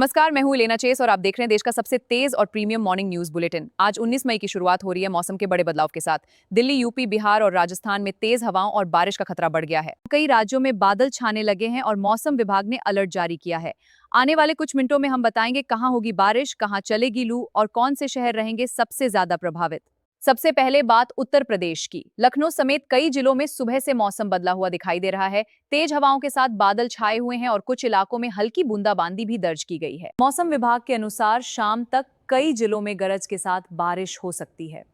नमस्कार, मैं हूं लेना चेस और आप देख रहे हैं देश का सबसे तेज और प्रीमियम मॉर्निंग न्यूज बुलेटिन। आज 19 मई की शुरुआत हो रही है मौसम के बड़े बदलाव के साथ। दिल्ली, यूपी, बिहार और राजस्थान में तेज हवाओं और बारिश का खतरा बढ़ गया है। कई राज्यों में बादल छाने लगे हैं और मौसम विभाग ने अलर्ट जारी किया है। आने वाले कुछ मिनटों में हम बताएंगे कहाँ होगी बारिश, कहाँ चलेगी लू और कौन से शहर रहेंगे सबसे ज्यादा प्रभावित। सबसे पहले बात उत्तर प्रदेश की। लखनऊ समेत कई जिलों में सुबह से मौसम बदला हुआ दिखाई दे रहा है। तेज हवाओं के साथ बादल छाए हुए हैं और कुछ इलाकों में हल्की बूंदाबांदी भी दर्ज की गई है। मौसम विभाग के अनुसार शाम तक कई जिलों में गरज के साथ बारिश हो सकती है।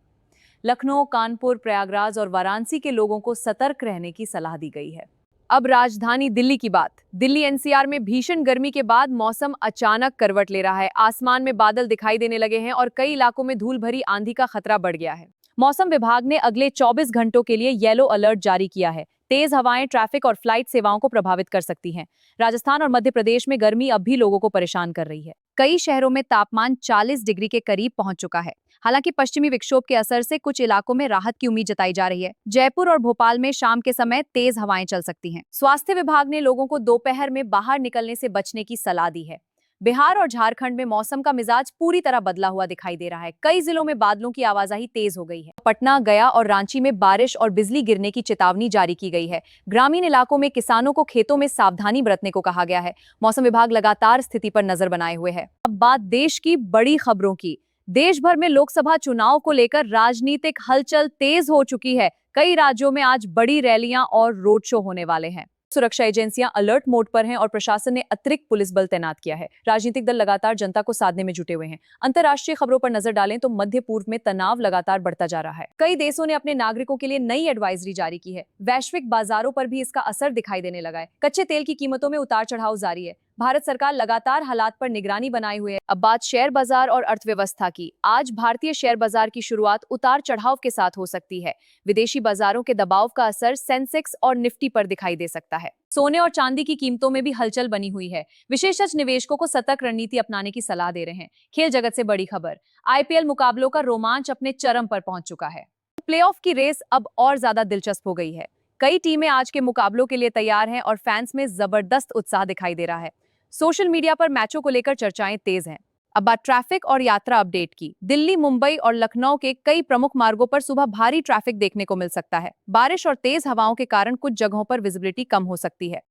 लखनऊ, कानपुर, प्रयागराज और वाराणसी के लोगों को सतर्क रहने की सलाह दी गई है। अब राजधानी दिल्ली की बात। दिल्ली एनसीआर में भीषण गर्मी के बाद मौसम अचानक करवट ले रहा है। आसमान में बादल दिखाई देने लगे हैं और कई इलाकों में धूल भरी आंधी का खतरा बढ़ गया है। मौसम विभाग ने अगले 24 घंटों के लिए येलो अलर्ट जारी किया है। तेज हवाएं ट्रैफिक और फ्लाइट सेवाओं को प्रभावित कर सकती हैं। राजस्थान और मध्य प्रदेश में गर्मी अब भी लोगों को परेशान कर रही है। कई शहरों में तापमान 40 डिग्री के करीब पहुंच चुका है। हालांकि पश्चिमी विक्षोभ के असर से कुछ इलाकों में राहत की उम्मीद जताई जा रही है। जयपुर और भोपाल में शाम के समय तेज हवाएं चल सकती हैं। स्वास्थ्य विभाग ने लोगों को दोपहर में बाहर निकलने से बचने की सलाह दी है। बिहार और झारखंड में मौसम का मिजाज पूरी तरह बदला हुआ दिखाई दे रहा है। कई जिलों में बादलों की आवाजाही तेज हो गई है। पटना, गया और रांची में बारिश और बिजली गिरने की चेतावनी जारी की गई है। ग्रामीण इलाकों में किसानों को खेतों में सावधानी बरतने को कहा गया है। मौसम विभाग लगातार स्थिति पर नजर बनाए हुए है। अब बात देश की बड़ी खबरों की। देश भर में लोकसभा चुनाव को लेकर राजनीतिक हलचल तेज हो चुकी है। कई राज्यों में आज बड़ी रैलियां और रोड शो होने वाले हैं। सुरक्षा एजेंसियां अलर्ट मोड पर हैं और प्रशासन ने अतिरिक्त पुलिस बल तैनात किया है। राजनीतिक दल लगातार जनता को साधने में जुटे हुए हैं। अंतर्राष्ट्रीय खबरों पर नजर डालें तो मध्य पूर्व में तनाव लगातार बढ़ता जा रहा है। कई देशों ने अपने नागरिकों के लिए नई एडवाइजरी जारी की है। वैश्विक बाजारों पर भी इसका असर दिखाई देने लगा है। कच्चे तेल की कीमतों में उतार चढ़ाव जारी है। भारत सरकार लगातार हालात पर निगरानी बनाए हुए है। अब बात शेयर बाजार और अर्थव्यवस्था की। आज भारतीय शेयर बाजार की शुरुआत उतार चढ़ाव के साथ हो सकती है। विदेशी बाजारों के दबाव का असर सेंसेक्स और निफ्टी पर दिखाई दे सकता है। सोने और चांदी की कीमतों में भी हलचल बनी हुई है। विशेषज्ञ निवेशकों को सतर्क रणनीति अपनाने की सलाह दे रहे हैं। खेल जगत से बड़ी खबर। आईपीएल मुकाबलों का रोमांच अपने चरम पर पहुंच चुका है। प्लेऑफ की रेस अब और ज्यादा दिलचस्प हो गई है। कई टीमें आज के मुकाबलों के लिए तैयार हैं और फैंस में जबरदस्त उत्साह दिखाई दे रहा है। सोशल मीडिया पर मैचों को लेकर चर्चाएं तेज हैं। अब बात ट्रैफिक और यात्रा अपडेट की। दिल्ली, मुंबई और लखनऊ के कई प्रमुख मार्गों पर सुबह भारी ट्रैफिक देखने को मिल सकता है। बारिश और तेज हवाओं के कारण कुछ जगहों पर विजिबिलिटी कम हो सकती है।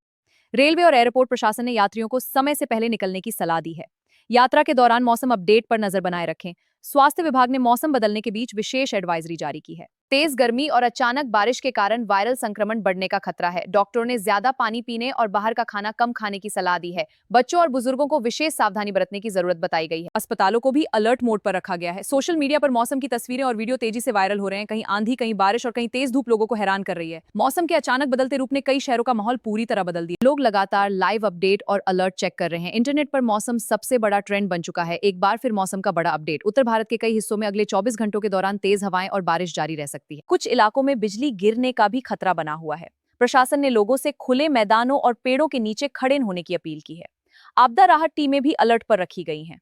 रेलवे और एयरपोर्ट प्रशासन ने यात्रियों को समय से पहले निकलने की सलाह दी है। यात्रा के दौरान मौसम अपडेट पर नजर बनाए रखें। स्वास्थ्य विभाग ने मौसम बदलने के बीच विशेष एडवाइजरी जारी की है। तेज गर्मी और अचानक बारिश के कारण वायरल संक्रमण बढ़ने का खतरा है। डॉक्टरों ने ज्यादा पानी पीने और बाहर का खाना कम खाने की सलाह दी है। बच्चों और बुजुर्गों को विशेष सावधानी बरतने की जरूरत बताई गई है। अस्पतालों को भी अलर्ट मोड पर रखा गया है। सोशल मीडिया पर मौसम की तस्वीरें और वीडियो तेजी से वायरल हो रहे हैं। कहीं आंधी, कहीं बारिश और कहीं तेज धूप लोगों को हैरान कर रही है। मौसम के अचानक बदलते रूप ने कई शहरों का माहौल पूरी तरह बदल दिया। लोग लगातार लाइव अपडेट और अलर्ट चेक कर रहे हैं। इंटरनेट पर मौसम सबसे बड़ा ट्रेंड बन चुका है। एक बार फिर मौसम का बड़ा अपडेट। उत्तर भारत के कई हिस्सों में अगले 24 घंटों के दौरान तेज हवाएं और बारिश जारी रह सकती है। कुछ इलाकों में बिजली गिरने का भी खतरा बना हुआ है। प्रशासन ने लोगों से खुले मैदानों और पेड़ों के नीचे खड़े होने की अपील की है। आपदा राहत टीमें भी अलर्ट पर रखी गई हैं।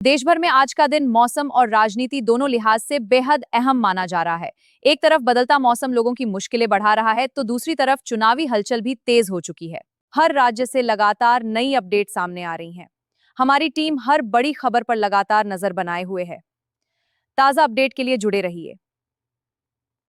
देश भर में आज का दिन मौसम और राजनीति दोनों लिहाज से बेहद अहम माना जा रहा है। एक तरफ बदलता मौसम लोगों की मुश्किलें बढ़ा रहा है तो दूसरी तरफ चुनावी हलचल भी तेज हो चुकी है। हर राज्य से लगातार नई अपडेट सामने आ रही हैं। हमारी टीम हर बड़ी खबर पर लगातार नजर बनाए हुए है। ताजा अपडेट के लिए जुड़े रहिए।